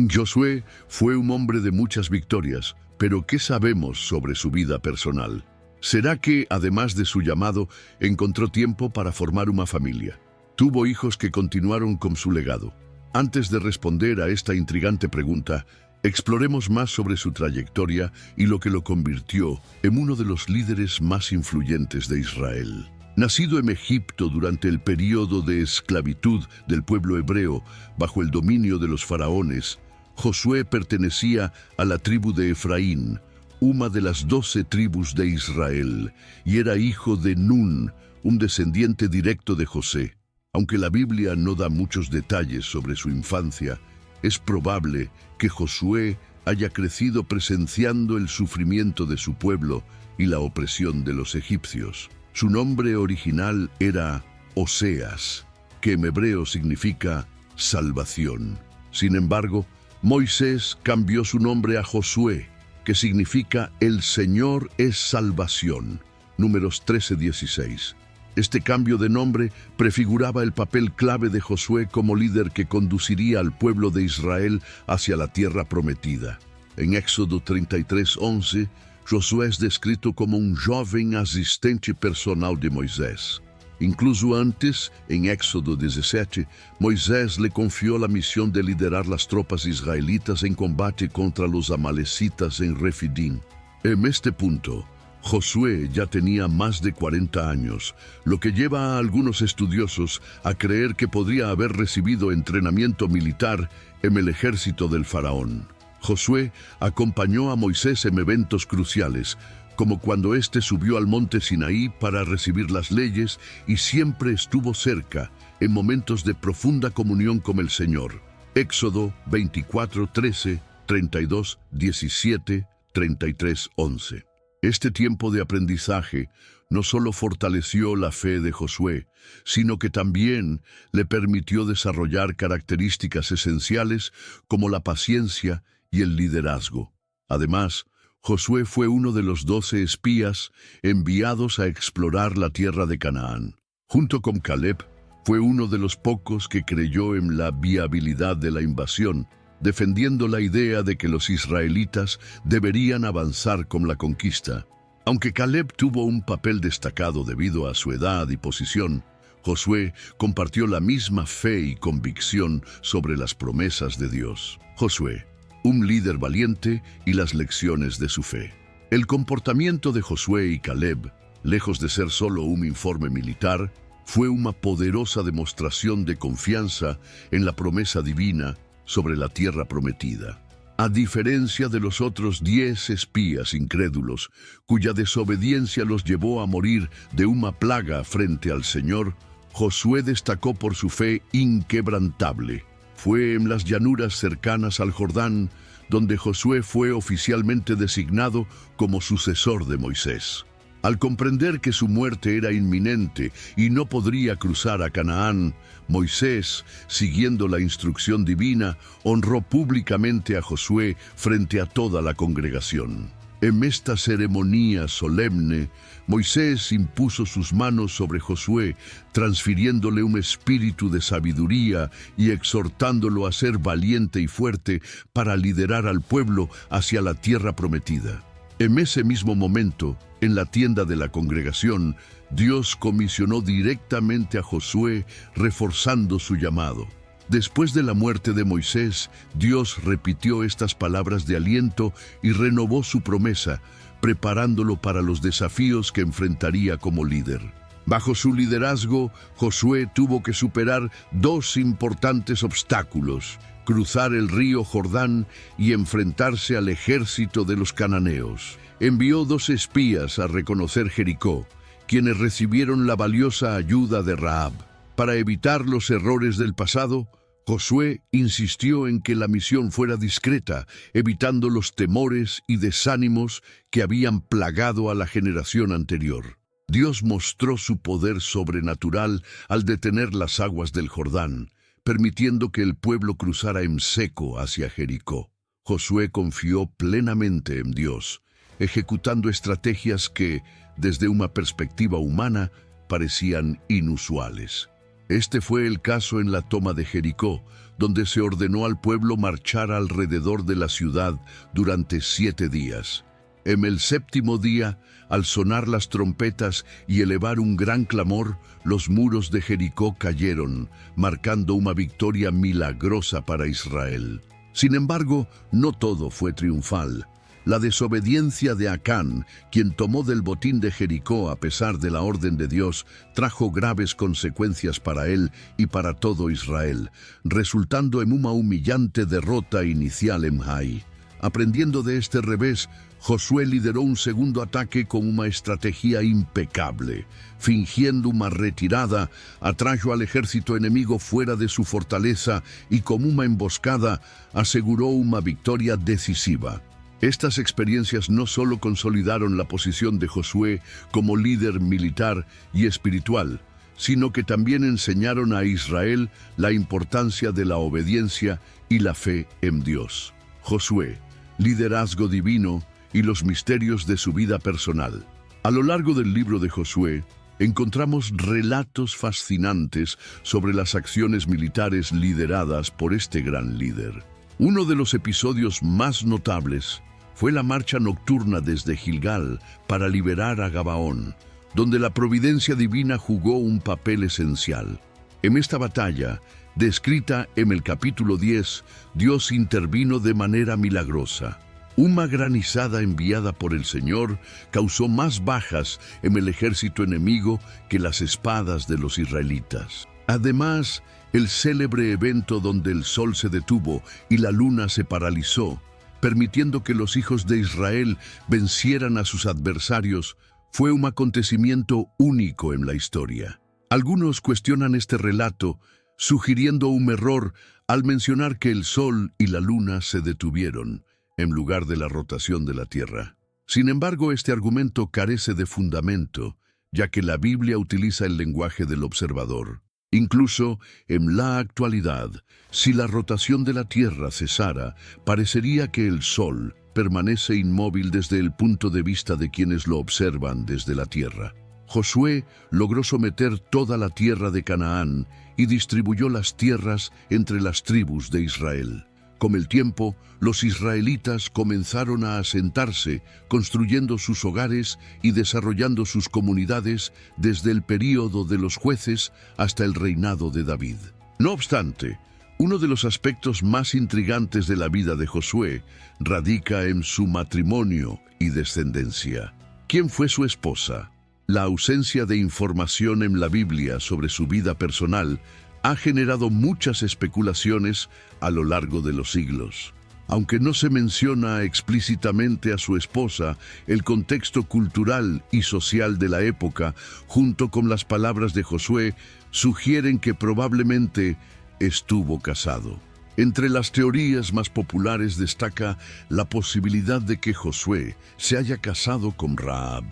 Josué fue un hombre de muchas victorias, pero ¿qué sabemos sobre su vida personal? ¿Será que, además de su llamado, encontró tiempo para formar una familia? ¿Tuvo hijos que continuaron con su legado? Antes de responder a esta intrigante pregunta, exploremos más sobre su trayectoria y lo que lo convirtió en uno de los líderes más influyentes de Israel. Nacido en Egipto durante el período de esclavitud del pueblo hebreo bajo el dominio de los faraones, Josué pertenecía a la tribu de Efraín, una de las 12 tribus de Israel, y era hijo de Nun, un descendiente directo de José. Aunque la Biblia no da muchos detalles sobre su infancia, es probable que Josué haya crecido presenciando el sufrimiento de su pueblo y la opresión de los egipcios. Su nombre original era Oseas, que en hebreo significa salvación. Sin embargo, Moisés cambió su nombre a Josué, que significa el Señor es salvación. Números 13:16. Este cambio de nombre prefiguraba el papel clave de Josué como líder que conduciría al pueblo de Israel hacia la tierra prometida. En Éxodo 33:11, Josué es descrito como un joven asistente personal de Moisés. Incluso antes, en Éxodo 17, Moisés le confió la misión de liderar las tropas israelitas en combate contra los amalecitas en Refidim. En este punto, Josué ya tenía más de 40 años, lo que lleva a algunos estudiosos a creer que podría haber recibido entrenamiento militar en el ejército del faraón. Josué acompañó a Moisés en eventos cruciales, como cuando éste subió al monte Sinaí para recibir las leyes, y siempre estuvo cerca en momentos de profunda comunión con el Señor. Éxodo 24:13, 32:17, 33:11. Este tiempo de aprendizaje no solo fortaleció la fe de Josué, sino que también le permitió desarrollar características esenciales como la paciencia y el liderazgo. Además, Josué fue uno de los 12 espías enviados a explorar la tierra de Canaán. Junto con Caleb, fue uno de los pocos que creyó en la viabilidad de la invasión, defendiendo la idea de que los israelitas deberían avanzar con la conquista. Aunque Caleb tuvo un papel destacado debido a su edad y posición, Josué compartió la misma fe y convicción sobre las promesas de Dios. Josué, un líder valiente, y las lecciones de su fe. El comportamiento de Josué y Caleb, lejos de ser solo un informe militar, fue una poderosa demostración de confianza en la promesa divina sobre la tierra prometida. A diferencia de los otros 10 espías incrédulos, cuya desobediencia los llevó a morir de una plaga frente al Señor, Josué destacó por su fe inquebrantable. Fue en las llanuras cercanas al Jordán donde Josué fue oficialmente designado como sucesor de Moisés. Al comprender que su muerte era inminente y no podría cruzar a Canaán, Moisés, siguiendo la instrucción divina, honró públicamente a Josué frente a toda la congregación. En esta ceremonia solemne, Moisés impuso sus manos sobre Josué, transfiriéndole un espíritu de sabiduría y exhortándolo a ser valiente y fuerte para liderar al pueblo hacia la tierra prometida. En ese mismo momento, en la tienda de la congregación, Dios comisionó directamente a Josué, reforzando su llamado. Después de la muerte de Moisés, Dios repitió estas palabras de aliento y renovó su promesa, preparándolo para los desafíos que enfrentaría como líder. Bajo su liderazgo, Josué tuvo que superar 2 importantes obstáculos: cruzar el río Jordán y enfrentarse al ejército de los cananeos. Envió 2 espías a reconocer Jericó, quienes recibieron la valiosa ayuda de Rahab. Para evitar los errores del pasado, Josué insistió en que la misión fuera discreta, evitando los temores y desánimos que habían plagado a la generación anterior. Dios mostró su poder sobrenatural al detener las aguas del Jordán, permitiendo que el pueblo cruzara en seco hacia Jericó. Josué confió plenamente en Dios, ejecutando estrategias que, desde una perspectiva humana, parecían inusuales. Este fue el caso en la toma de Jericó, donde se ordenó al pueblo marchar alrededor de la ciudad durante 7 días. En el 7º día, al sonar las trompetas y elevar un gran clamor, los muros de Jericó cayeron, marcando una victoria milagrosa para Israel. Sin embargo, no todo fue triunfal. La desobediencia de Acán, quien tomó del botín de Jericó a pesar de la orden de Dios, trajo graves consecuencias para él y para todo Israel, resultando en una humillante derrota inicial en Hai. Aprendiendo de este revés, Josué lideró un segundo ataque con una estrategia impecable. Fingiendo una retirada, atrajo al ejército enemigo fuera de su fortaleza y con una emboscada aseguró una victoria decisiva. Estas experiencias no solo consolidaron la posición de Josué como líder militar y espiritual, sino que también enseñaron a Israel la importancia de la obediencia y la fe en Dios. Josué, liderazgo divino y los misterios de su vida personal. A lo largo del libro de Josué, encontramos relatos fascinantes sobre las acciones militares lideradas por este gran líder. Uno de los episodios más notables fue la marcha nocturna desde Gilgal para liberar a Gabaón, donde la providencia divina jugó un papel esencial. En esta batalla, descrita en el capítulo 10, Dios intervino de manera milagrosa. Una granizada enviada por el Señor causó más bajas en el ejército enemigo que las espadas de los israelitas. Además, el célebre evento donde el sol se detuvo y la luna se paralizó, permitiendo que los hijos de Israel vencieran a sus adversarios, fue un acontecimiento único en la historia. Algunos cuestionan este relato, sugiriendo un error al mencionar que el sol y la luna se detuvieron, en lugar de la rotación de la Tierra. Sin embargo, este argumento carece de fundamento, ya que la Biblia utiliza el lenguaje del observador. Incluso en la actualidad, si la rotación de la Tierra cesara, parecería que el Sol permanece inmóvil desde el punto de vista de quienes lo observan desde la Tierra. Josué logró someter toda la tierra de Canaán y distribuyó las tierras entre las tribus de Israel. Con el tiempo, los israelitas comenzaron a asentarse, construyendo sus hogares y desarrollando sus comunidades desde el período de los jueces hasta el reinado de David. No obstante, uno de los aspectos más intrigantes de la vida de Josué radica en su matrimonio y descendencia. ¿Quién fue su esposa? La ausencia de información en la Biblia sobre su vida personal ha generado muchas especulaciones a lo largo de los siglos. Aunque no se menciona explícitamente a su esposa, el contexto cultural y social de la época, junto con las palabras de Josué, sugieren que probablemente estuvo casado. Entre las teorías más populares destaca la posibilidad de que Josué se haya casado con Rahab,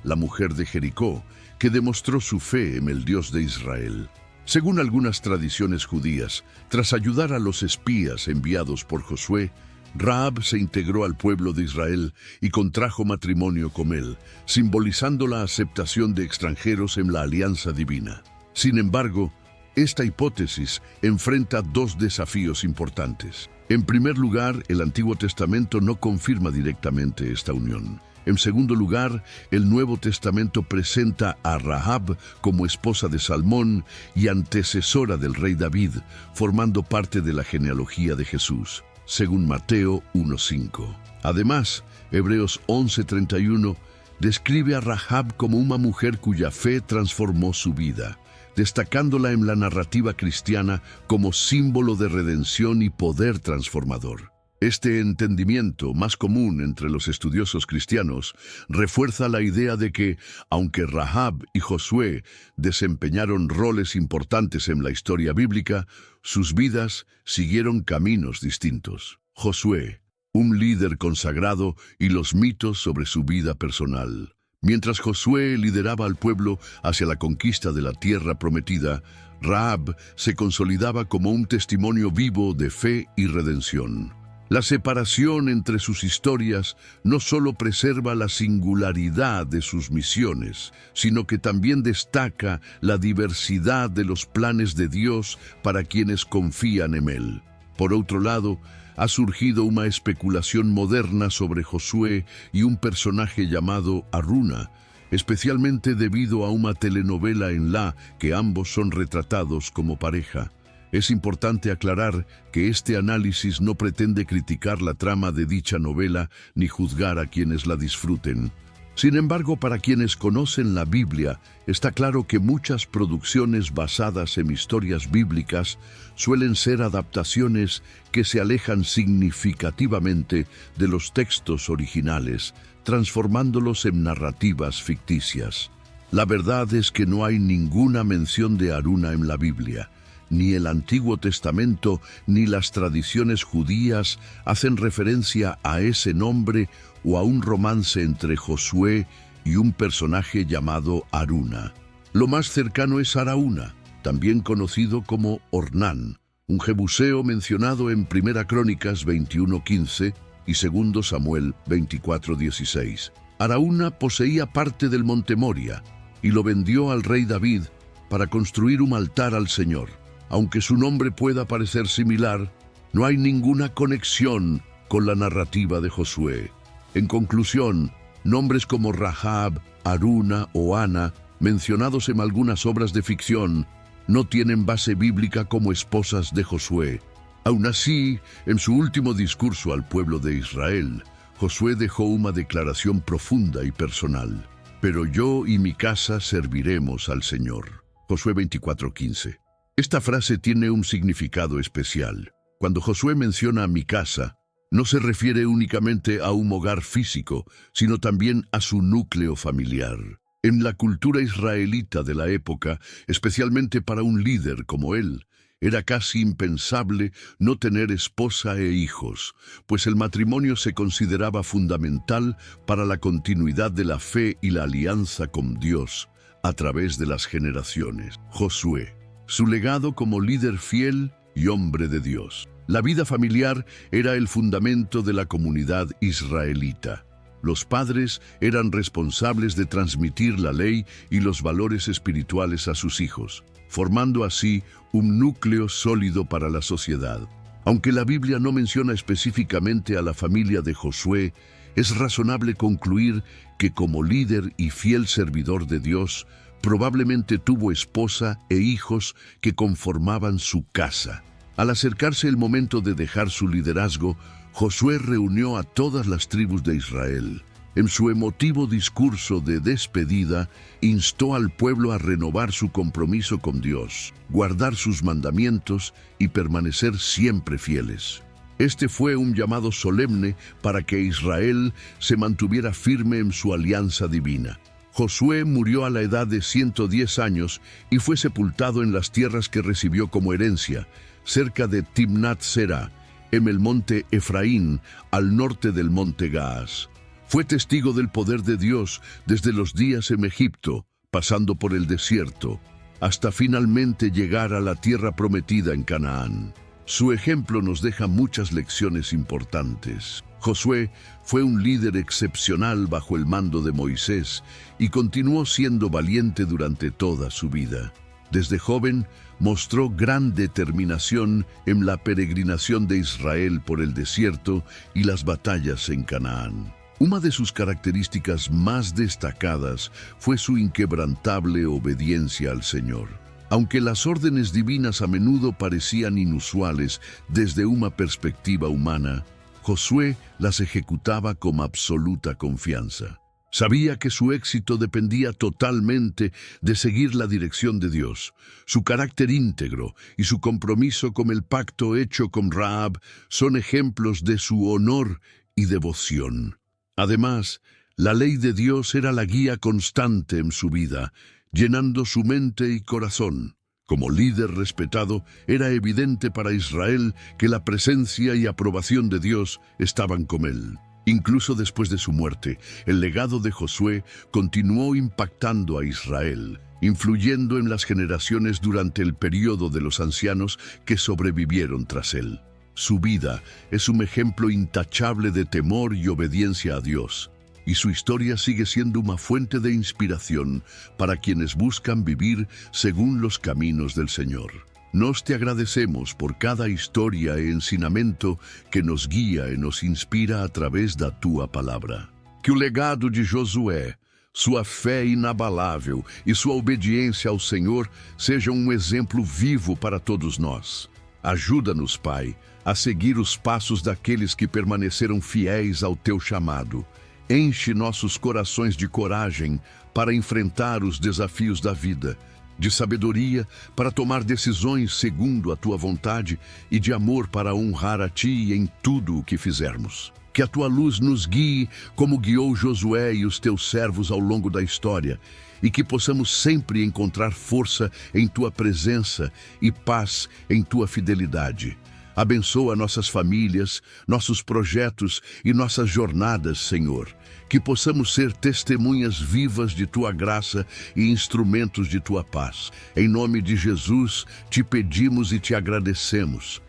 la mujer de Jericó, que demostró su fe en el Dios de Israel. Según algunas tradiciones judías, tras ayudar a los espías enviados por Josué, Rahab se integró al pueblo de Israel y contrajo matrimonio con él, simbolizando la aceptación de extranjeros en la alianza divina. Sin embargo, esta hipótesis enfrenta dos desafíos importantes. En primer lugar, el Antiguo Testamento no confirma directamente esta unión. En segundo lugar, el Nuevo Testamento presenta a Rahab como esposa de Salmón y antecesora del rey David, formando parte de la genealogía de Jesús, según Mateo 1:5. Además, Hebreos 11:31 describe a Rahab como una mujer cuya fe transformó su vida, destacándola en la narrativa cristiana como símbolo de redención y poder transformador. Este entendimiento, más común entre los estudiosos cristianos, refuerza la idea de que, aunque Rahab y Josué desempeñaron roles importantes en la historia bíblica, sus vidas siguieron caminos distintos. Josué, un líder consagrado, y los mitos sobre su vida personal. Mientras Josué lideraba al pueblo hacia la conquista de la tierra prometida, Rahab se consolidaba como un testimonio vivo de fe y redención. La separación entre sus historias no solo preserva la singularidad de sus misiones, sino que también destaca la diversidad de los planes de Dios para quienes confían en Él. Por otro lado, ha surgido una especulación moderna sobre Josué y un personaje llamado Aruna, especialmente debido a una telenovela en la que ambos son retratados como pareja. Es importante aclarar que este análisis no pretende criticar la trama de dicha novela ni juzgar a quienes la disfruten. Sin embargo, para quienes conocen la Biblia, está claro que muchas producciones basadas en historias bíblicas suelen ser adaptaciones que se alejan significativamente de los textos originales, transformándolos en narrativas ficticias. La verdad es que no hay ninguna mención de Aruna en la Biblia. Ni el Antiguo Testamento ni las tradiciones judías hacen referencia a ese nombre o a un romance entre Josué y un personaje llamado Aruna. Lo más cercano es Araúna, también conocido como Ornán, un jebuseo mencionado en 1 Crónicas 21:15 y 2 Samuel 24:16. Araúna poseía parte del monte Moria y lo vendió al rey David para construir un altar al Señor. Aunque su nombre pueda parecer similar, no hay ninguna conexión con la narrativa de Josué. En conclusión, nombres como Rahab, Aruna o Ana, mencionados en algunas obras de ficción, no tienen base bíblica como esposas de Josué. Aún así, en su último discurso al pueblo de Israel, Josué dejó una declaración profunda y personal. Pero yo y mi casa serviremos al Señor. Josué 24:15. Esta frase tiene un significado especial. Cuando Josué menciona mi casa, no se refiere únicamente a un hogar físico, sino también a su núcleo familiar. En la cultura israelita de la época, especialmente para un líder como él, era casi impensable no tener esposa e hijos, pues el matrimonio se consideraba fundamental para la continuidad de la fe y la alianza con Dios a través de las generaciones. Josué, su legado como líder fiel y hombre de Dios. La vida familiar era el fundamento de la comunidad israelita. Los padres eran responsables de transmitir la ley y los valores espirituales a sus hijos, formando así un núcleo sólido para la sociedad. Aunque la Biblia no menciona específicamente a la familia de Josué, es razonable concluir que como líder y fiel servidor de Dios, probablemente tuvo esposa e hijos que conformaban su casa. Al acercarse el momento de dejar su liderazgo, Josué reunió a todas las tribus de Israel. En su emotivo discurso de despedida, instó al pueblo a renovar su compromiso con Dios, guardar sus mandamientos y permanecer siempre fieles. Este fue un llamado solemne para que Israel se mantuviera firme en su alianza divina. Josué murió a la edad de 110 años y fue sepultado en las tierras que recibió como herencia, cerca de Timnat Sera, en el monte Efraín, al norte del monte Gaas. Fue testigo del poder de Dios desde los días en Egipto, pasando por el desierto, hasta finalmente llegar a la tierra prometida en Canaán. Su ejemplo nos deja muchas lecciones importantes. Josué fue un líder excepcional bajo el mando de Moisés y continuó siendo valiente durante toda su vida. Desde joven, mostró gran determinación en la peregrinación de Israel por el desierto y las batallas en Canaán. Una de sus características más destacadas fue su inquebrantable obediencia al Señor. Aunque las órdenes divinas a menudo parecían inusuales desde una perspectiva humana, Josué las ejecutaba con absoluta confianza. Sabía que su éxito dependía totalmente de seguir la dirección de Dios. Su carácter íntegro y su compromiso con el pacto hecho con Rahab son ejemplos de su honor y devoción. Además, la ley de Dios era la guía constante en su vida, llenando su mente y corazón. Como líder respetado, era evidente para Israel que la presencia y aprobación de Dios estaban con él. Incluso después de su muerte, el legado de Josué continuó impactando a Israel, influyendo en las generaciones durante el período de los ancianos que sobrevivieron tras él. Su vida es un ejemplo intachable de temor y obediencia a Dios, y su historia sigue siendo una fuente de inspiración para quienes buscan vivir según los caminos del Señor. Nos te agradecemos por cada historia e ensinamento que nos guía e nos inspira a través da tua palavra. Que o legado de Josué, sua fé inabalável e sua obediência ao Senhor sejam um exemplo vivo para todos nós. Ajuda-nos, Pai, a seguir os passos daqueles que permaneceram fiéis ao teu chamado. Enche nossos corações de coragem para enfrentar os desafios da vida, de sabedoria para tomar decisões segundo a tua vontade e de amor para honrar a ti em tudo o que fizermos. Que a tua luz nos guie como guiou Josué e os teus servos ao longo da história, e que possamos sempre encontrar força em tua presença e paz em tua fidelidade. Abençoa nossas famílias, nossos projetos e nossas jornadas, Senhor. Que possamos ser testemunhas vivas de tua graça e instrumentos de tua paz. Em nome de Jesus, te pedimos e te agradecemos.